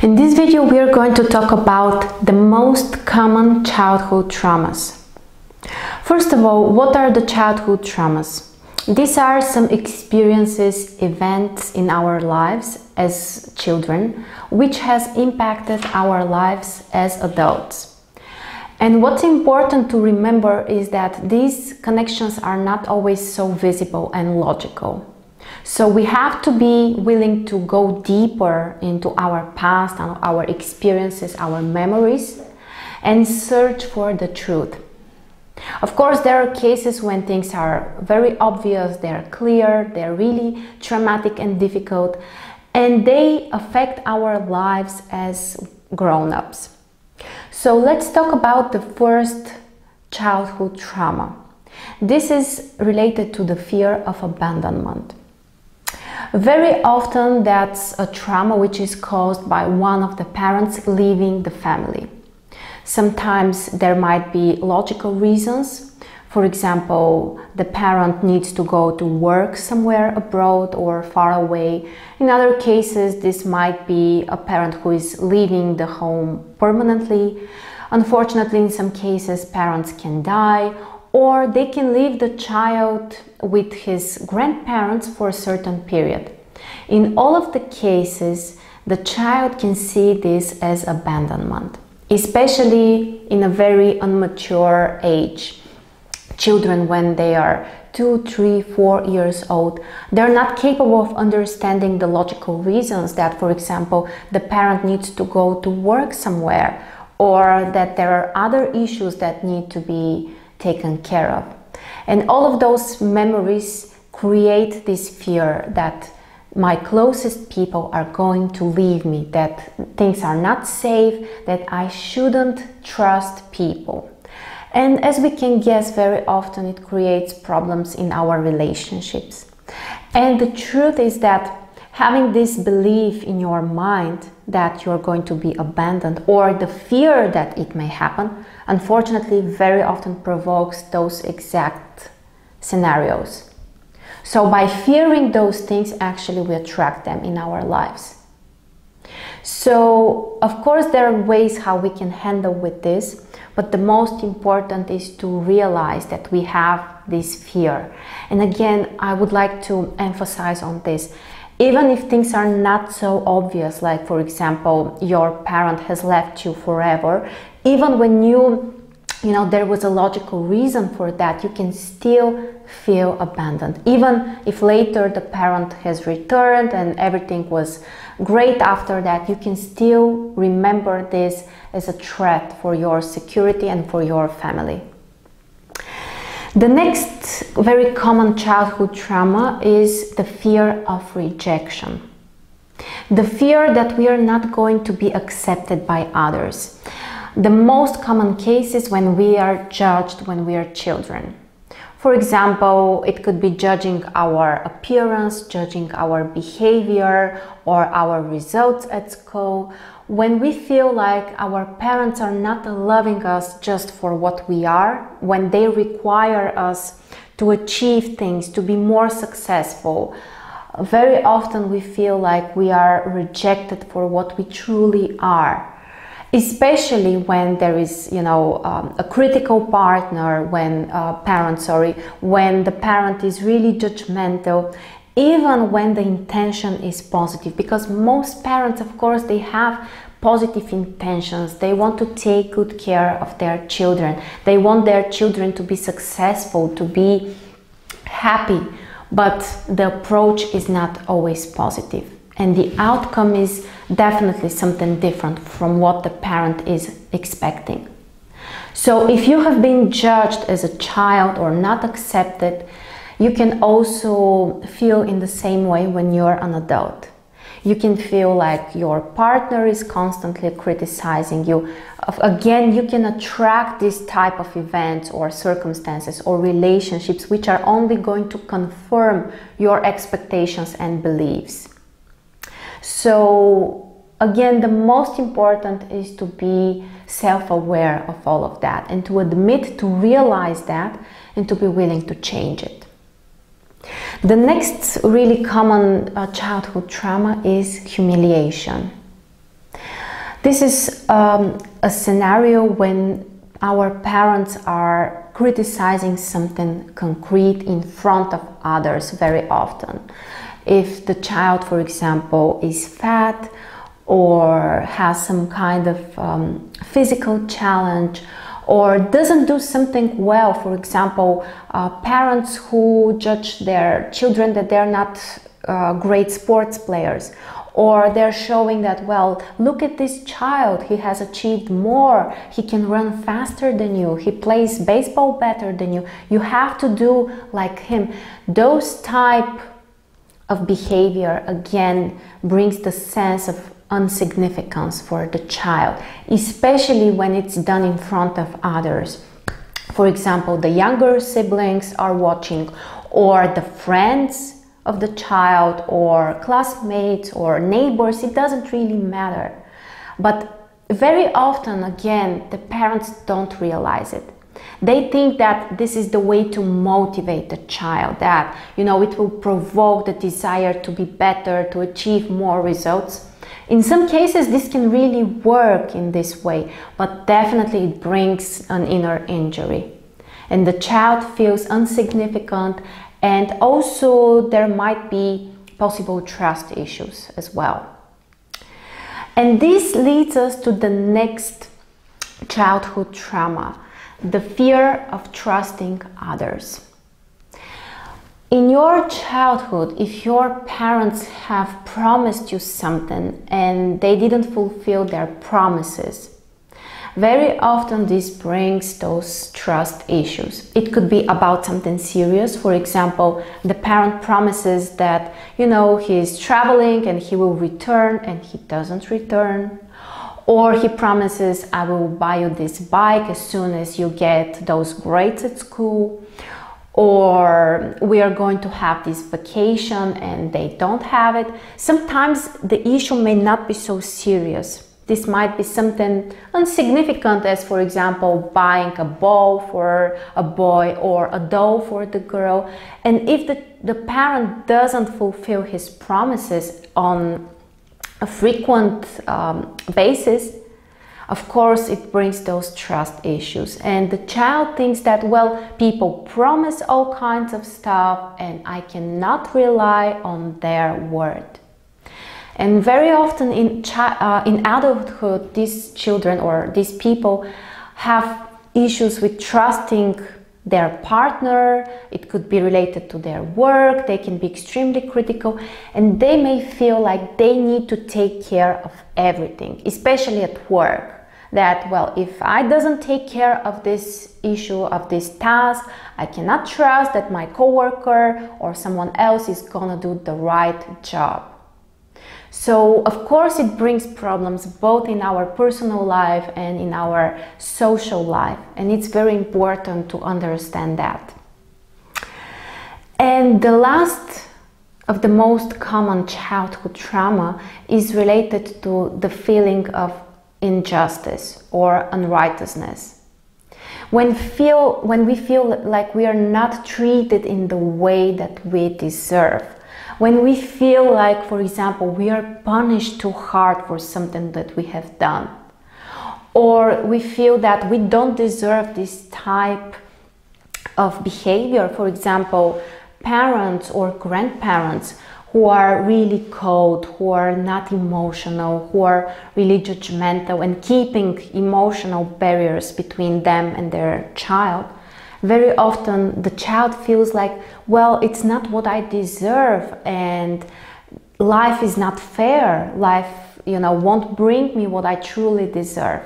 In this video we are going to talk about the most common childhood traumas. First of all, what are the childhood traumas? These are some experiences, events in our lives as children which has impacted our lives as adults. And what's important to remember is that these connections are not always so visible and logical. So we have to be willing to go deeper into our past and our experiences, our memories, and search for the truth. Of course, there are cases when things are very obvious, they're clear, they're really traumatic and difficult, and they affect our lives as grown-ups. So let's talk about the first childhood trauma. This is related to the fear of abandonment. Very often that's a trauma which is caused by one of the parents leaving the family. Sometimes there might be logical reasons. For example, the parent needs to go to work somewhere abroad or far away. In other cases, this might be a parent who is leaving the home permanently. Unfortunately, in some cases, parents can die, or they can leave the child with his grandparents for a certain period. In all of the cases, the child can see this as abandonment, especially in a very immature age. Children, when they are 2, 3, 4 years old, they're not capable of understanding the logical reasons that, for example, the parent needs to go to work somewhere, or that there are other issues that need to be taken care of. And all of those memories create this fear that my closest people are going to leave me, that things are not safe, that I shouldn't trust people. And as we can guess, very often it creates problems in our relationships. And the truth is that having this belief in your mind that you're going to be abandoned, or the fear that it may happen, unfortunately very often provokes those exact scenarios. So by fearing those things, actually we attract them in our lives. So of course there are ways how we can handle with this, but the most important is to realize that we have this fear. And again, I would like to emphasize on this. Even if things are not so obvious, like for example, your parent has left you forever, even when there was a logical reason for that, you can still feel abandoned. Even if later the parent has returned and everything was great after that, you can still remember this as a threat for your security and for your family. The next very common childhood trauma is the fear of rejection. The fear that we are not going to be accepted by others. The most common case is when we are judged when we are children. For example, it could be judging our appearance, judging our behavior, or our results at school. When we feel like our parents are not loving us just for what we are, when they require us to achieve things, to be more successful, very often we feel like we are rejected for what we truly are. Especially when there is, a critical partner, when the parent is really judgmental, even when the intention is positive, because most parents, of course, they have positive intentions. They want to take good care of their children. They want their children to be successful, to be happy, but the approach is not always positive. And the outcome is definitely something different from what the parent is expecting. So if you have been judged as a child or not accepted, you can also feel in the same way when you're an adult. You can feel like your partner is constantly criticizing you. Again, you can attract this type of events or circumstances or relationships which are only going to confirm your expectations and beliefs. So again, the most important is to be self-aware of all of that and to admit, to realize that, and to be willing to change it. The next really common childhood trauma is humiliation. This is a scenario when our parents are criticizing something concrete in front of others very often. If the child, for example, is fat or has some kind of physical challenge or doesn't do something well, for example, parents who judge their children that they're not great sports players, or they're showing that, well, look at this child, he has achieved more, he can run faster than you, he plays baseball better than you, you have to do like him. Those type of behavior again brings the sense of insignificance for the child, especially when it's done in front of others. For example, the younger siblings are watching, or the friends of the child, or classmates or neighbors, it doesn't really matter. But very often, again, the parents don't realize it. They think that this is the way to motivate the child, that, you know, it will provoke the desire to be better, to achieve more results. In some cases, this can really work in this way, but definitely it brings an inner injury. And the child feels insignificant, and also there might be possible trust issues as well. And this leads us to the next childhood trauma, the fear of trusting others. In your childhood, if your parents have promised you something and they didn't fulfill their promises, very often this brings those trust issues. It could be about something serious. For example, the parent promises that, you know, he's traveling and he will return and he doesn't return. Or he promises, I will buy you this bike as soon as you get those grades at school. Or we are going to have this vacation and they don't have it. Sometimes the issue may not be so serious. This might be something insignificant, as for example, buying a ball for a boy or a doll for the girl. And if the parent doesn't fulfill his promises on a frequent basis, of course, it brings those trust issues. And the child thinks that, well, people promise all kinds of stuff and I cannot rely on their word. And very often in adulthood, these children or these people have issues with trusting their partner. It could be related to their work. They can be extremely critical, and they may feel like they need to take care of everything, especially at work. That, well, if I doesn't take care of this issue, of this task, I cannot trust that my coworker or someone else is gonna do the right job. So, of course, it brings problems both in our personal life and in our social life. And it's very important to understand that. And the last of the most common childhood trauma is related to the feeling of injustice or unrighteousness. When we feel like we are not treated in the way that we deserve. When we feel like, for example, we are punished too hard for something that we have done. Or we feel that we don't deserve this type of behavior. For example, parents or grandparents who are really cold, who are not emotional, who are really judgmental and keeping emotional barriers between them and their child. Very often the child feels like, well, it's not what I deserve and life is not fair. Life, won't bring me what I truly deserve.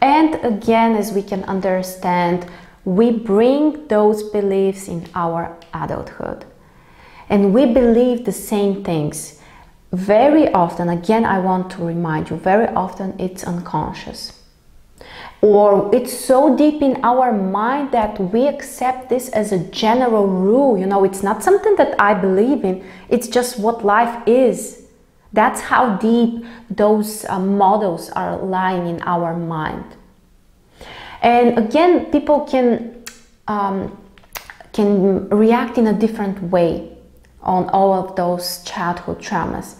And again, as we can understand, we bring those beliefs in our adulthood. And we believe the same things. Very often, again, I want to remind you, very often it's unconscious. Or it's so deep in our mind that we accept this as a general rule. It's not something that I believe in. It's just what life is. That's how deep those models are lying in our mind. And again, people can react in a different way on all of those childhood traumas.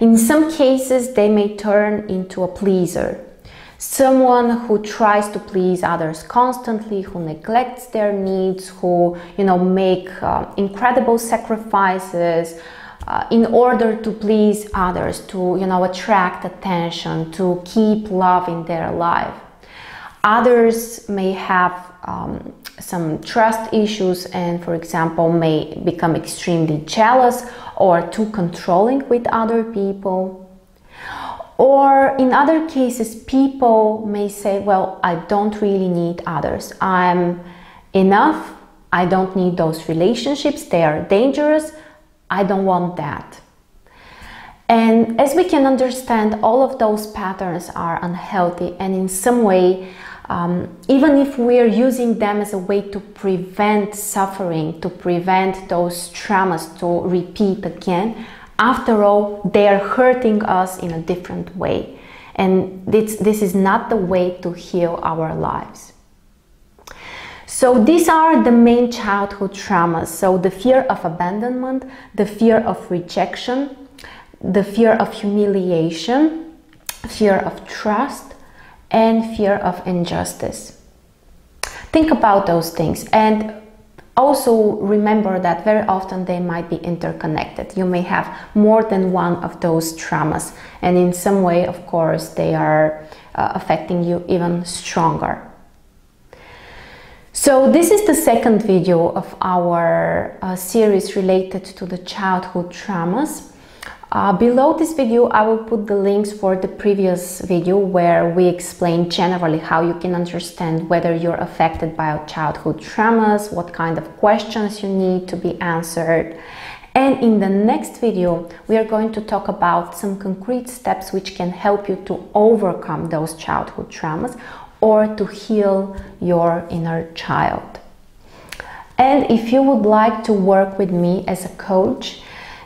In some cases, they may turn into a pleaser, someone who tries to please others constantly, who neglects their needs, who, make incredible sacrifices in order to please others, to, attract attention, to keep love in their life. Others may have some trust issues and, for example, may become extremely jealous or too controlling with other people. Or in other cases, people may say, well, I don't really need others. I'm enough. I don't need those relationships. They are dangerous. I don't want that. And as we can understand, all of those patterns are unhealthy, and in some way, even if we're using them as a way to prevent suffering, to prevent those traumas to repeat again, after all, they are hurting us in a different way. And this is not the way to heal our lives. So these are the main childhood traumas. So the fear of abandonment, the fear of rejection, the fear of humiliation, fear of trust, and fear of injustice. Think about those things, and also remember that very often they might be interconnected. You may have more than one of those traumas, and in some way, of course, they are affecting you even stronger. So this is the second video of our series related to the childhood traumas. Below this video, I will put the links for the previous video where we explain generally how you can understand whether you're affected by childhood traumas, what kind of questions you need to be answered. And in the next video, we are going to talk about some concrete steps which can help you to overcome those childhood traumas or to heal your inner child. And if you would like to work with me as a coach,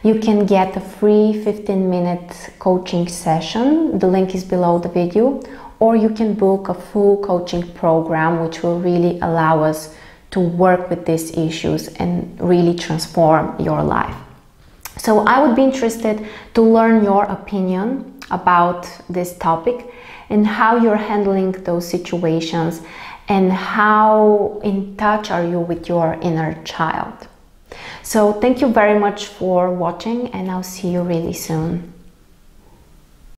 you can get a free 15-minute coaching session. The link is below the video. Or you can book a full coaching program, which will really allow us to work with these issues and really transform your life. So I would be interested to learn your opinion about this topic and how you're handling those situations and how in touch are you with your inner child. So thank you very much for watching, and I'll see you really soon.